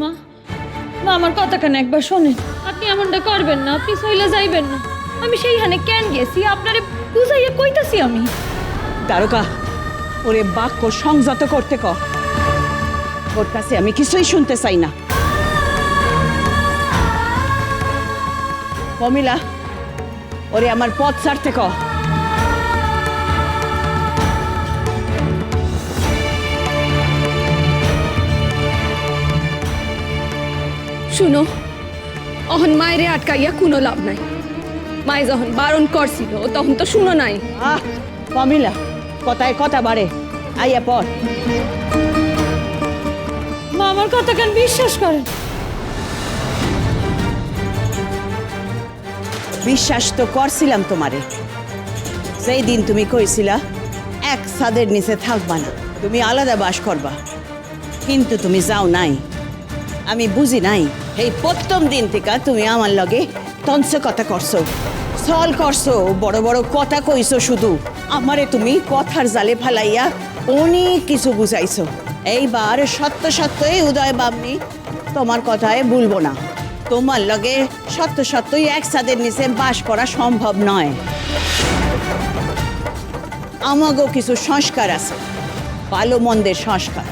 মা মা আমার কথা কেন একবার শোনেন। আপনি এমনটা করবেন না, আপনি সইলা যাইবেন না। আমি সেইখানে কেন গেছি আপনারে বুঝাইয়া কইতাছি আমি। দারোগা ওরে বাক্য সংযত করতে ক। ওর কাছে আমি কিছুই শুনতে চাই না। কমিলা ওরে আমার পথ ছাড়তে ক। শুনো, অহন মায়েরে আটকাইয়া কোনো লাভ নাই। মায়ে যখন বারণ করছিল তখন তো শুনো নাই। কমিলা কথায় কথা বাড়ে, আইয়া পর। মা আমার কথা কেন বিশ্বাস করেন। বিশ্বাস তো করছিলাম তোমারে, সেই দিন তুমি কইছিলা এক ছাদের নিচে থাকবা না, তুমি আলাদা বাস করবা, কিন্তু তুমি যাও নাই। আমি বুঝি নাই এই প্রথম দিন থেকে তুমি আমার লগে তঞ্চ কথা করছো, ছল করছো, বড় বড় কথা কইছো। শুধু আমারে তুমি কথার জালে ফালাইয়া অনেক কিছু বুঝাইছো। এইবার সত্য সত্যই উদয় বামনি তোমার কথায় ভুলবো না। তোমার লগে সত্য সত্যই এক ছাদের নিচে বাস করা সম্ভব নয়। আমাগো কিছু সংস্কার আছে, ভালো মন্দের সংস্কার,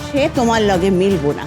সে তোমার লগে মিলবো না।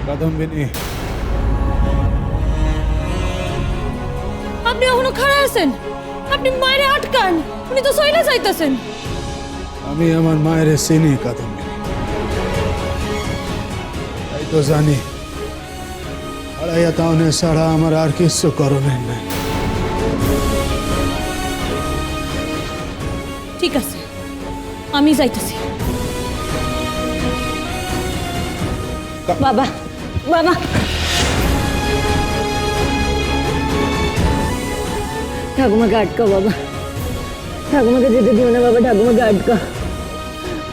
কাদম্বিনী, আপনি এখনো খাড়া আছেন, আপনি মায়েরে আটকান, উনি তো সইলা যাইতেছেন। আমি আমার মায়ের চিনি কাদম্বিনী, তাই তো জানি হারাইয়া তাহলে ছাড়া আমার আর কিছু করণের নাই। ঠিক আছে, আমি যাইতেছি। বাবা, বাবা, ঠাকুমাকে আটকাও বাবা, ঠাকুমাকে যেতে দিও না বাবা, ঠাকুমাকে আটকাও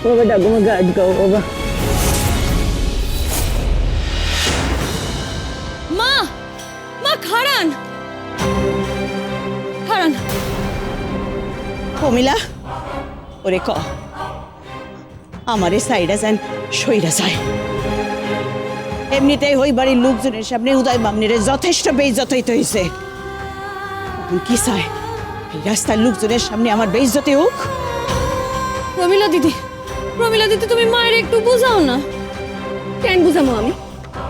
বাবা, ঠাকুমাকে আটকাও বাবা। মা মা খাড়ান, খাড়ান। কমিলা ওরে ক আমারে সাইডা যান সইরা যায়। এমনিতেই হই বাড়ির লোকজনের সামনে উদয় বামনিরে যথেষ্ট বেইজ্জত হইতে হইছে। এখন কি চায় এই রাস্তার লোকজনের সামনে আমার বেইজ্জতি হোক? প্রমিলা দিদি, প্রমিলা দিদি, তুমি মায়ের একটু বুঝাও না। কেন বুঝামো আমি?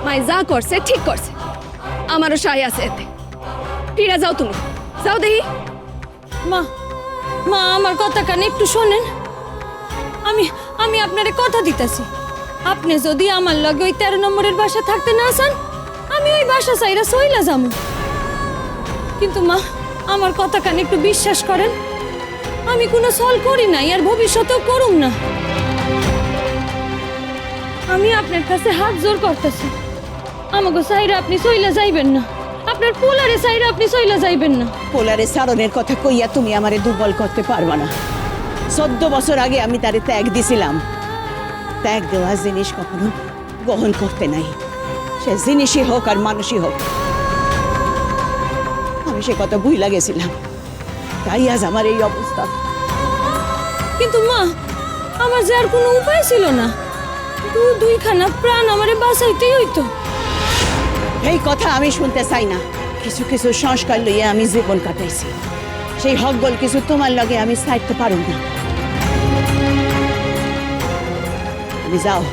মায়ে যা করছে ঠিক করছে, আমারও সাই আছে এতে। ফিরা যাও তুমি, যাও দেখি। মা মা আমার কথা কানে একটু শোনেন। আমি আমি আপনারে কথা দিতেছি, আপনি যদি আমার লগে ওই 13 নম্বরের বাসা থাকতে না চান, আমি ওই বাসা চাইরা সইলা যাবো। কিন্তু মা আমার কথা কানে একটু বিশ্বাস করেন, আমি কোনো ছল করি নাই আর ভবিষ্যতেও করুম না। আমি আপনার কাছে হাত জোর করতেছি, আমাকে চাইরা আপনি সইলা যাইবেন না, আপনার পোলারে চাইরা আপনি সইলা যাইবেন না। পোলারে সারণের কথা কইয়া তুমি আমারে দুর্বল করতে পারবা না। 14 বছর আগে আমি তারে ত্যাগ দিছিলাম। ত্যাগ দেওয়া জিনিস কখনো গ্রহণ করতে নাই, সে জিনিসই হোক আর মানুষই হোক। আমি সে কথা ভুইলা গেছিলাম, তাই আজ আমার এই অবস্থা। কিন্তু মা আমার যে আর কোনো উপায় ছিল না, দুইখানা প্রাণ আমারে বাঁচাইতেই হইতো। এই কথা আমি শুনতে চাই না। কিছু কিছু সংস্কার লইয়া আমি জীবন কাটাইছি, সেই হকগল কিছু তোমার লগে আমি ছাড়তে পারুম না। তুমি যাও,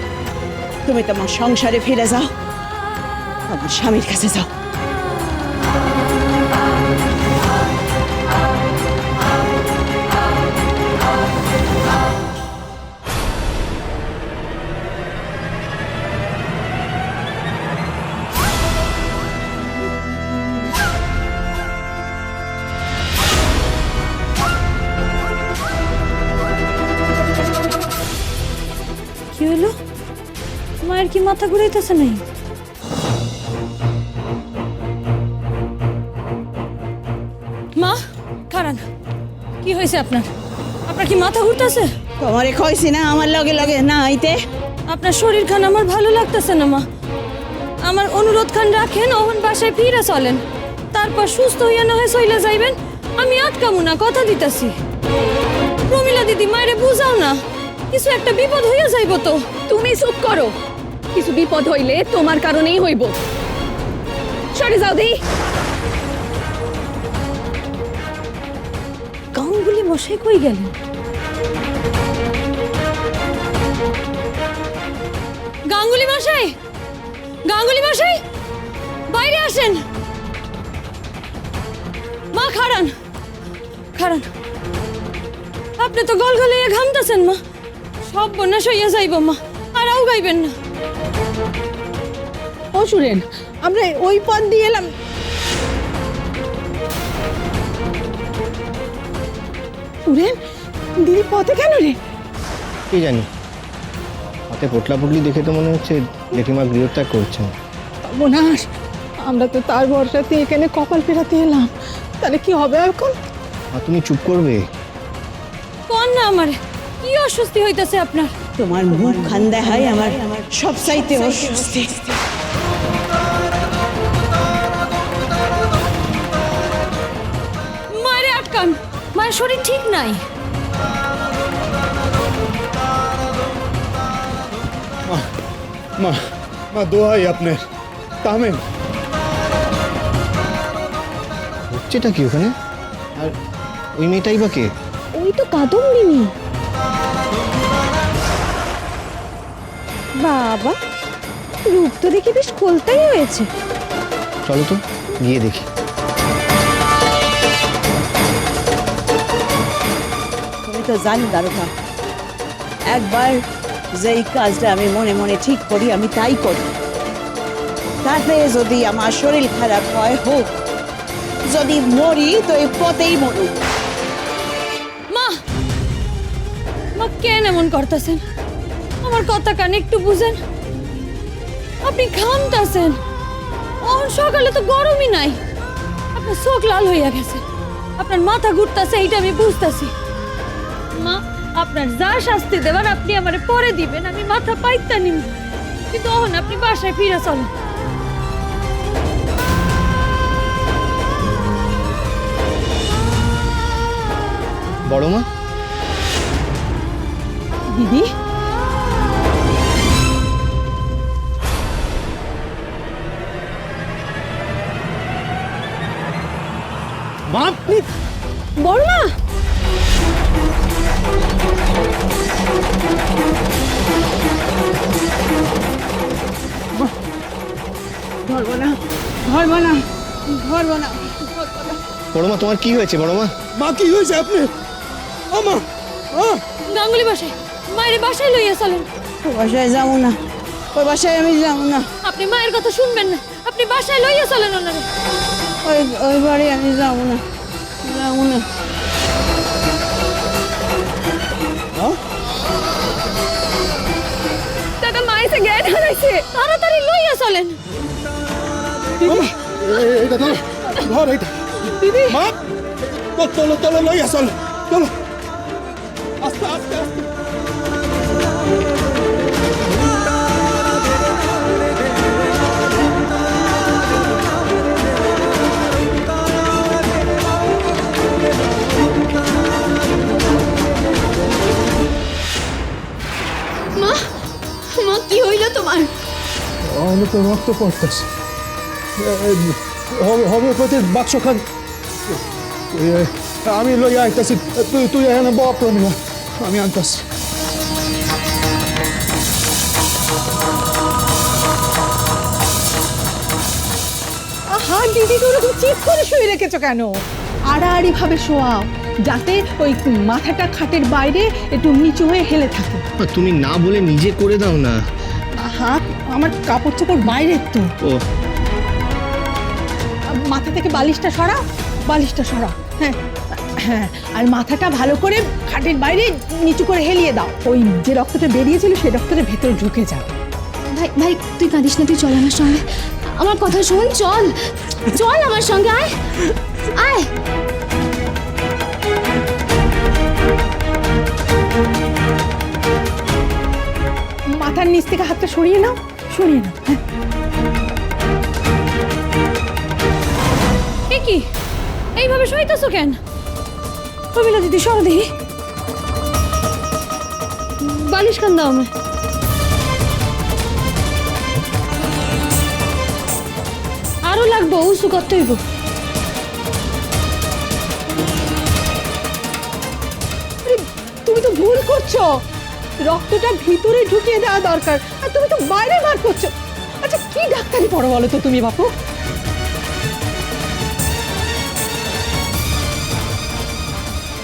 তুমি তোমার সংসারে ফিরে যাও, আমার স্বামীর কাছে যাও। কি হলো? মায়ের কি মাথা ঘুরাইতেছে নাই? মা খারান, কি হয়েছে আপনার? আপনার কি মাথা ঘুরতেছে? তোমারে কইছি না আমার লগে লগে না আইতে। আপনার শরীর খান আমার ভালো লাগতেছে না মা। আমার অনুরোধ খান রাখেন, ওহন বাসায় ফিরে চলেন, তারপর সুস্থ হইয়া না হয় চইলা যাইবেন। আমি আটকামু না, কথা দিতাছি। প্রমিলা দিদি, মায়েরে বুঝাও না, কিছু একটা বিপদ হইয়া যাইব তো। তুমি চুপ করো, কিছু বিপদ হইলে তোমার কারণেই হইব। সরে যাও দেই। গাঙ্গুলি মশাই কই গেলেন? গাঙ্গুলি মশাই, গাঙ্গুলি মশাই, বাইরে আসেন। মা খারান, খারান, আপনি তো গলগলে ঘামতেছেন মা। সব বন্যা সইয়া যাইব মা, আর আও গাইবেন না। ও সুরেন, আমরা ওই পথ দিয়ে এলাম। সুরেন, দিদি পথে কেন রে? কি জানি, হাতে পোটলা পুটলি দেখে তো মনে হচ্ছে জেঠিমা গৃহত্যাগ করছেন। বোনাস, আমরা তো তার ভরসাতে এখানে কপাল ফেরাতে এলাম, তাহলে কি হবে এখন? আর তুমি চুপ করবে? কোন না আমার কি অস্বস্তি হইতাছে আপনার? তোমার মুখ খান দেখাই আমার সব চাইতে অস্বস্তি। মায়েরে আটকান, মায়ের শরীর ঠিক নাই। মা, মা দোহাই আপনার, থামেন। হচ্ছেটা কি ওখানে? আর ওই মেয়েটাই বা কে? ওই তো কাদম্বিনী। বাবা, রূপ তো দেখি বেশ খোলতাই হয়েছে। চলো তো গিয়ে দেখি। তুমি তো জানো দারোগা, একবার যেই কাজটা আমি মনে মনে ঠিক করি আমি তাই করি। তাতে যদি আমার শরীর খারাপ হয় হোক, যদি মরি তো এই পথেই মরুক। মা, মা কেন এমন করতেছেন? আমার কথা কানে একটু বুঝেন। আপনি ঘামতাছেন, সকালে তো গরমই নাই। আপনার চোখ লাল হইয়া গেছে, আপনার মাথা ঘুরতেছে, এইটা আমি বুঝতেছি। মা, আপনার যা শাস্তি দেবার আপনি আমারে পরে দিবেন, আমি মাথা পাইতা নিব, কিন্তু তখন আপনি বাসায় ফিরে চলেন। বড় মা, দিদি, বাপ, বড় মা, ধরবো না, ধরবো না, ধরবো না। বড় মা তোমার কি হয়েছে? বড় মা, মা কি হয়েছে আপনার? আমা, গাঙ্গুলি বাসায়, মায়ের বাসায় লইয়া চলেন। ওই বাসায় যাবো না, ওই বাসায় আমি যাবো না, আপনি মায়ের কথা শুনবেন না, আপনি বাসায় লইয়া চলেন ওনারে। ওই ওই বাড়ি আমি যাবো না, যাবো না। দাদা মা এসে জ্ঞান হারাইছে। তাড়াতাড়ি লইয়া চলেন। এটা ধর, ধর এটা। মা, চলো চলো লইয়া চলো, চলো আস্তে আস্তে আস্তে। মা, মা কি হইল তোমার? আমার তো রক্ত পড়তেছে। হোমিওপ্যাথির বাক্স খান, আমি লইয়া আইতাছি। তুই এখানে বপ প্রমিলা, আমি আনতাছি। আহা দিদি, তো ওরকম চিৎ করে শুয়ে রেখেছো কেন? আড়াআড়ি ভাবে শোয়াও, যাতে ওই মাথাটা খাটের বাইরে একটু নিচু হয়ে হেলে থাকে। তুমি না বলে নিজে করে দাও না। আহা, আমার কাপড় চোপড় বাইরের তো। ও, মাথা থেকে বালিশটা সরাও, বালিশটা সরাও। হ্যাঁ হ্যাঁ, আর মাথাটা ভালো করে খাটের বাইরে নিচু করে হেলিয়ে দাও। ওই যে রক্তটা বেরিয়েছিল সেই রক্তটা ভেতরে ঢুকে যাবে। ভাই ভাই তুই কাঁদিস না, তুই চল আমার সঙ্গে, আমার কথা শোন, চল চল আমার সঙ্গে, আয় আয়। মাথার নিচ থেকে হাতটা সরিয়ে নাও, সরিয়ে নাও। হ্যাঁ, এ কি এইভাবে সইতাছো কেন? প্রমিলা দিদি সর দেখি, বালিশ কান দাও আমায়। আরো লাগবো, উঁচু করতে হইব। আরে, তুমি তো ভুল করছো, রক্তটা ভিতরে ঢুকিয়ে দেওয়া দরকার, আর তুমি তো বাইরে বার করছো। আচ্ছা কি ডাক্তারি পড়ো বলো তো তুমি বাপু?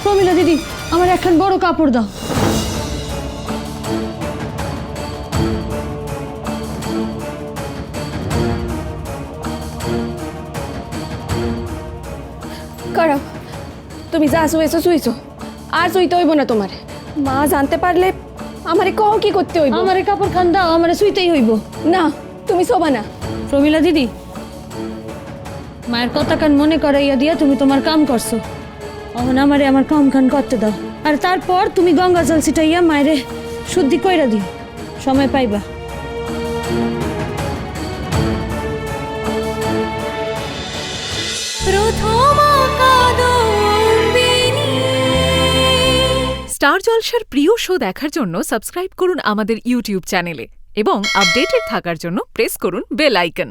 প্রমিলা দিদি আমার একখান বড় কাপড় দাও। করো, তুমি যা শুয়েছো শুয়েছো, আর শুইতে হইব না তোমার। মা জানতে পারলে আমারে কহ কি করতে হইব। আমারে কাপড় খান দাও, আমারে শুইতেই হইব। না তুমি শোবা না। প্রমিলা দিদি, মায়ের কথা কান মনে করাইয়া দিয়া তুমি তোমার কাম করছো, এখন আমারে আমার কাম খান করতে দাও। আর তারপর তুমি গঙ্গা জল ছিটাইয়া মায়েরে শুদ্ধি কইরা দিও, সময় পাইবা। স্টার জলসার প্রিয় শো দেখার জন্য সাবস্ক্রাইব করুন আমাদের ইউটিউব চ্যানেলে এবং আপডেটেড থাকার জন্য প্রেস করুন বেল আইকন।